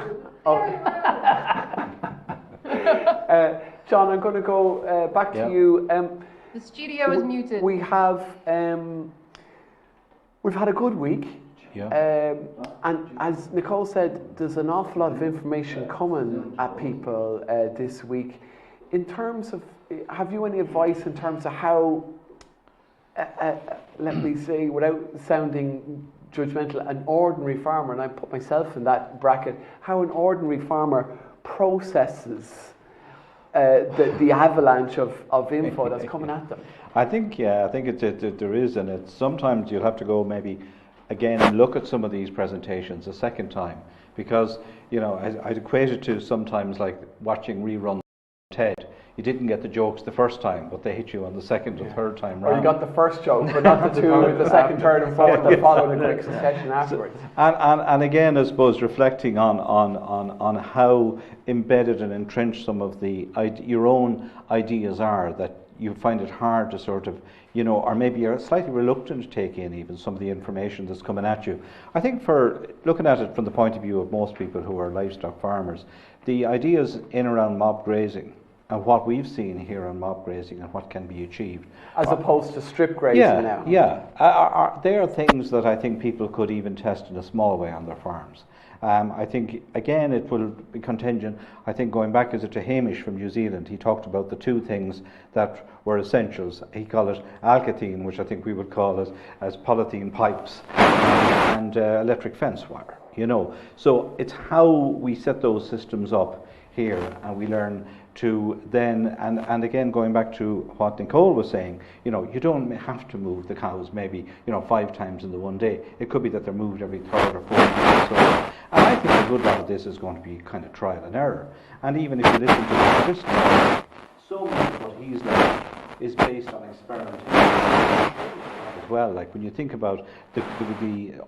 John, I'm going to go back to you. The studio is muted. We've had a good week. Yeah. And as Nicole said, there's an awful lot of information coming at people this week. In terms of, have you any advice in terms of how, let me say, without sounding judgmental, an ordinary farmer, and I put myself in that bracket, how an ordinary farmer processes the avalanche of info that's coming at them? I think there is, and it's sometimes you'll have to go maybe again and look at some of these presentations a second time, because I'd equate it to sometimes like watching reruns of TED. You didn't get the jokes the first time, but they hit you on the second or third time round. Or you got the first joke, but not the two, the second, third, and fourth that followed in quick succession afterwards. And again, I suppose reflecting on how embedded and entrenched some of your own ideas are, that you find it hard to sort of, or maybe you're slightly reluctant to take in even some of the information that's coming at you. I think for looking at it from the point of view of most people who are livestock farmers, the ideas in around mob grazing and what we've seen here on mob grazing and what can be achieved. As opposed to strip grazing now. Yeah. They are things that I think people could even test in a small way on their farms. I think, again, it will be contingent. I think going back to Hamish from New Zealand, he talked about the two things that were essentials. He called it alkathene, which I think we would call it as polythene pipes, and electric fence wire, So it's how we set those systems up here, and we learn to then, and again, going back to what Nicole was saying, you don't have to move the cows maybe, 5 times in the one day. It could be that they're moved every 3rd or 4th. And I think a good lot of this is going to be kind of trial and error. And even if you listen to Chris, so much of what he's learned is based on experimentation as well. Like when you think about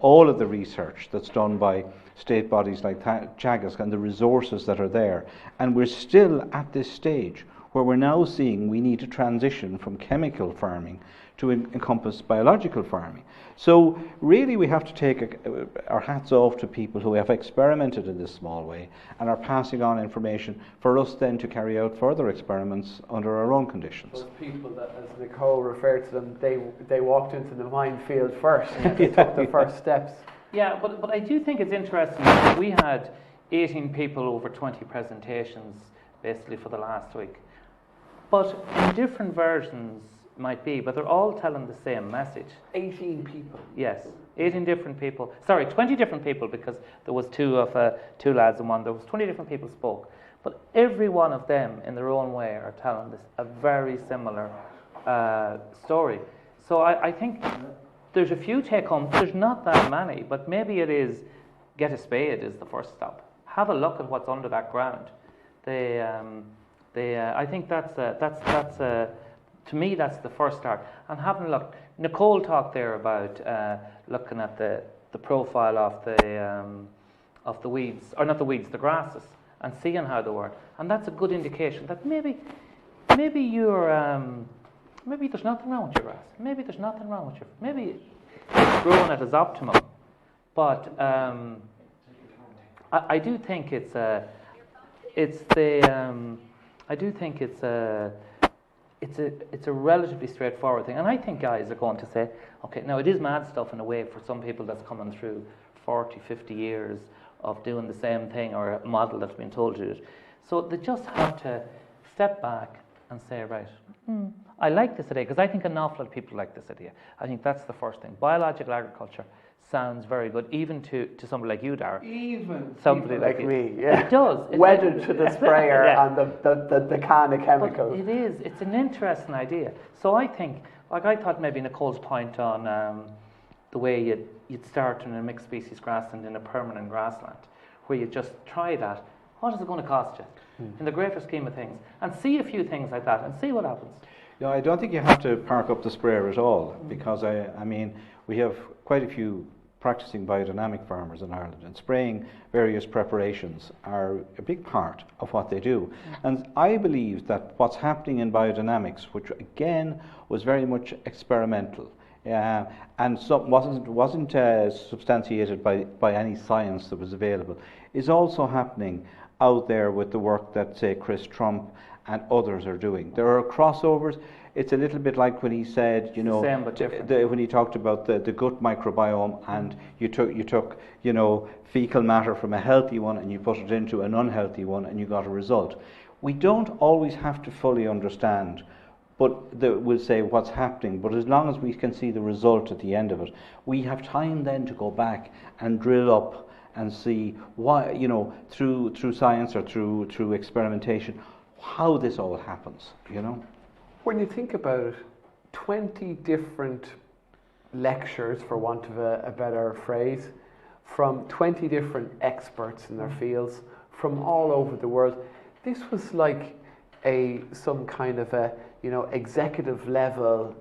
all of the research that's done by state bodies like Teagasc and the resources that are there, and we're still at this stage where we're now seeing we need to transition from chemical farming to encompass biological farming. So really we have to take our hats off to people who have experimented in this small way and are passing on information for us then to carry out further experiments under our own conditions. Those people that, as Nicole referred to them, they walked into the minefield first. They took the first steps. Yeah, but I do think it's interesting that we had 18 people over 20 presentations basically for the last week. But in different versions might be, but they're all telling the same message. 18 people. Yes, 18 different people. Sorry, 20 different people, because there was two lads and one. There was 20 different people spoke. But every one of them, in their own way, are telling this a very similar story. So I think there's a few take-homes. There's not that many, but maybe it is get a spade is the first stop. Have a look at what's under that ground. I think that's to me that's the first start. And having a look. Nicole talked there about looking at the profile of the weeds, or not the weeds, the grasses, and seeing how they work. And that's a good indication that maybe you're maybe there's nothing wrong with your grass. Maybe there's nothing wrong with maybe it's growing at its optimum. But I do think it's a relatively straightforward thing. And I think guys are going to say, okay, now it is mad stuff in a way for some people that's coming through 40, 50 years of doing the same thing, or a model that's been told to do it. So they just have to step back and say, right, I like this idea, because I think an awful lot of people like this idea. I think that's the first thing. Biological agriculture sounds very good, even to somebody like you, Darragh. Even somebody like me, yeah. It does. Wedded to the sprayer yeah. and the can of chemical. But it is. It's an interesting idea. So I think, like I thought maybe Nicole's point on the way you'd start in a mixed species grassland in a permanent grassland, where you just try that. What is it going to cost you in the greater scheme of things? And see a few things like that and see what happens. No, I don't think you have to park up the sprayer at all, because I mean, we have quite a few practicing biodynamic farmers in Ireland, and spraying various preparations are a big part of what they do. And I believe that what's happening in biodynamics, which again was very much experimental, and wasn't substantiated by any science that was available, is also happening out there with the work that, say, Chris Trump and others are doing. There are crossovers. It's a little bit like when he said, you know, same but different. When he talked about the gut microbiome, and you took you know, fecal matter from a healthy one and you put it into an unhealthy one and you got a result. We don't always have to fully understand, but we'll say what's happening. But as long as we can see the result at the end of it, we have time then to go back and drill up and see why, you know, through science or through experimentation, how this all happens, you know. When you think about it, 20 different lectures, for want of a better phrase, from 20 different experts in their fields from all over the world. This was like some kind of a, you know, executive level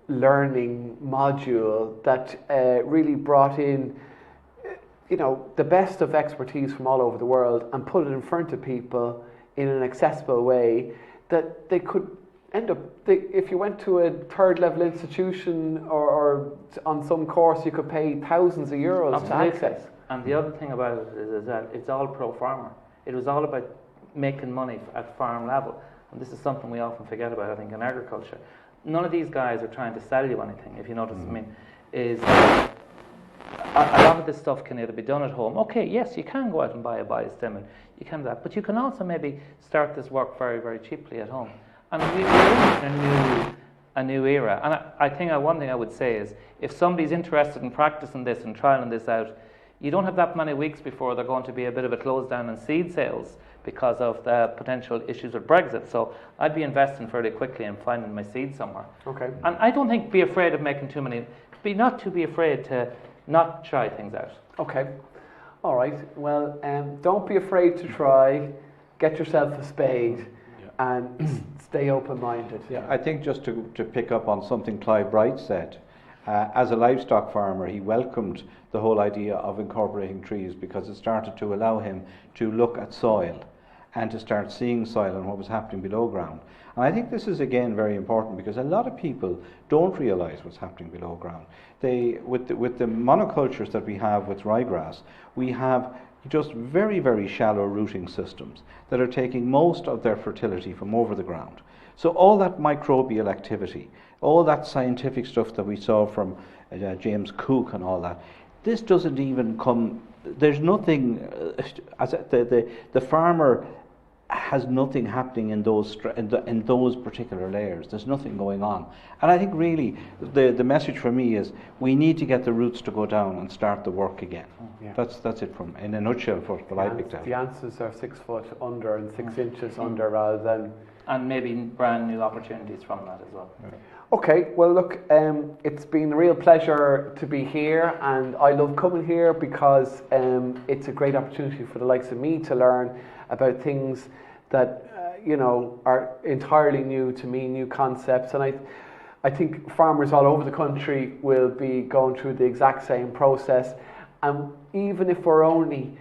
learning module that really brought in, you know, the best of expertise from all over the world and put it in front of people in an accessible way that they could end up, if you went to a third level institution or on some course, you could pay thousands of euros to access. And the other thing about it is that it's all pro-farmer. It was all about making money at farm level. And this is something we often forget about, I think, in agriculture. None of these guys are trying to sell you anything, if you notice. I mean, is a lot of this stuff can either be done at home. Okay, yes, you can go out and buy a biostimulant. You can do that. But you can also maybe start this work very, very cheaply at home. And we're in a new era. And I think one thing I would say is, if somebody's interested in practicing this and trialing this out, you don't have that many weeks before they're going to be a bit of a close down in seed sales because of the potential issues with Brexit. So I'd be investing fairly quickly and finding my seed somewhere. Okay. And I don't think be afraid of making too many. Not to be afraid to not try things out. Okay. All right. Well, don't be afraid to try. Get yourself a spade. And stay open-minded. Yeah, I think just to pick up on something Clive Bright said, as a livestock farmer, he welcomed the whole idea of incorporating trees because it started to allow him to look at soil and to start seeing soil and what was happening below ground. And I think this is again very important because a lot of people don't realise what's happening below ground. With the monocultures that we have with ryegrass, we have just very, very shallow rooting systems that are taking most of their fertility from over the ground. So all that microbial activity, all that scientific stuff that we saw from James Cook and all that, this doesn't even come. There's nothing. The farmer has nothing happening in those particular layers. There's nothing going on. And I think really the message for me is we need to get the roots to go down and start the work again. Yeah. That's it from in a nutshell for what I picked out. The answers are 6 foot under and 6 inches under rather than. And maybe brand new opportunities from that as well. Yeah. Okay, well look, it's been a real pleasure to be here, and I love coming here because it's a great opportunity for the likes of me to learn about things that are entirely new to me, new concepts, and I think farmers all over the country will be going through the exact same process, and even if only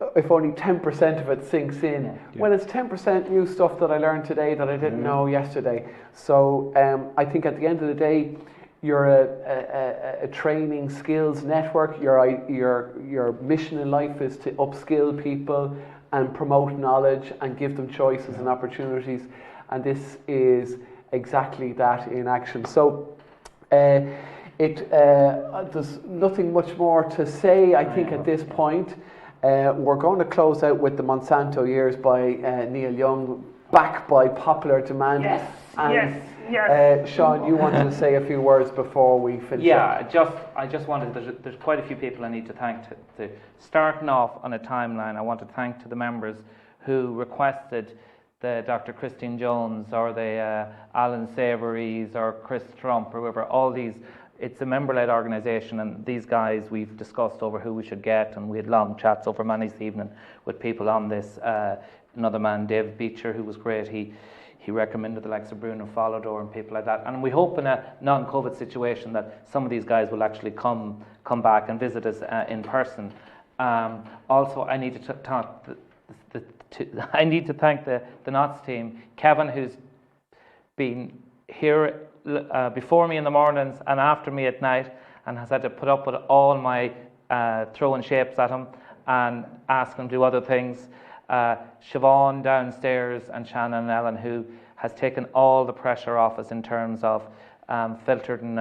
10% of it sinks in, well, it's 10% new stuff that I learned today that I didn't know yesterday. So I think at the end of the day, you're a training skills network. Your mission in life is to upskill people and promote knowledge and give them choices and opportunities. And this is exactly that in action. So there's nothing much more to say, I think, at this point. We're going to close out with the Monsanto Years by Neil Young, back by popular demand. Yes. Sean, you wanted to say a few words before we finish up? I just wanted, there's quite a few people I need to thank. Starting off on a timeline, I want to thank to the members who requested the Dr. Christine Jones or the Alan Savory's or Chris Trump or whoever, all these. It's a member-led organisation, and these guys we've discussed over who we should get, and we had long chats over many this evening with people on this. Another man, Dave Beecher, who was great. He recommended the likes of Bruno Follador and people like that. And we hope in a non-COVID situation that some of these guys will actually come back and visit us in person. Also, I need to thank the Knots team, Kevin, who's been here before me in the mornings and after me at night, and has had to put up with all my throwing shapes at him and ask him to do other things. Siobhan downstairs and Shannon and Ellen, who has taken all the pressure off us in terms of filtering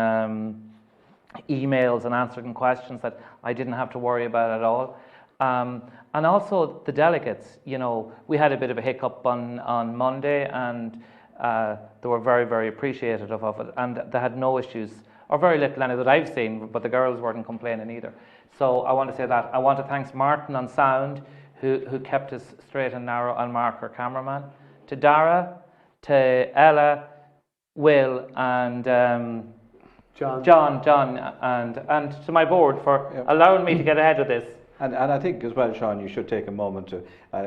emails and answering questions that I didn't have to worry about at all. And also the delegates, we had a bit of a hiccup on Monday, and they were very, very appreciative of it, and they had no issues, or very little any that I've seen, but the girls weren't complaining either. So I want to say that. I want to thank Martin on sound, who kept us straight and narrow, and Mark, our cameraman, to Dara, to Ella, Will, and John, and to my board for allowing me to get ahead of this. And I think as well, Sean, you should take a moment to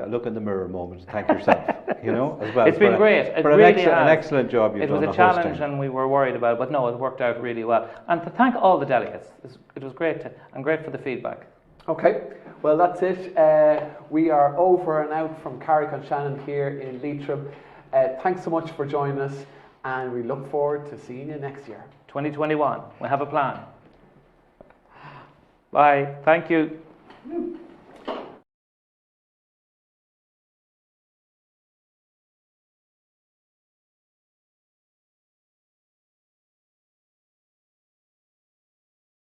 look in the mirror moment and thank yourself, as well. It's been great. It really has. An excellent job you've done. It was a challenge and we were worried about it, but no, it worked out really well. And to thank all the delegates. It was great, and great for the feedback. Okay, well that's it. We are over and out from Carrick-on-Shannon here in Leitrim. Thanks so much for joining us, and we look forward to seeing you next year. 2021, we have a plan. Bye, thank you.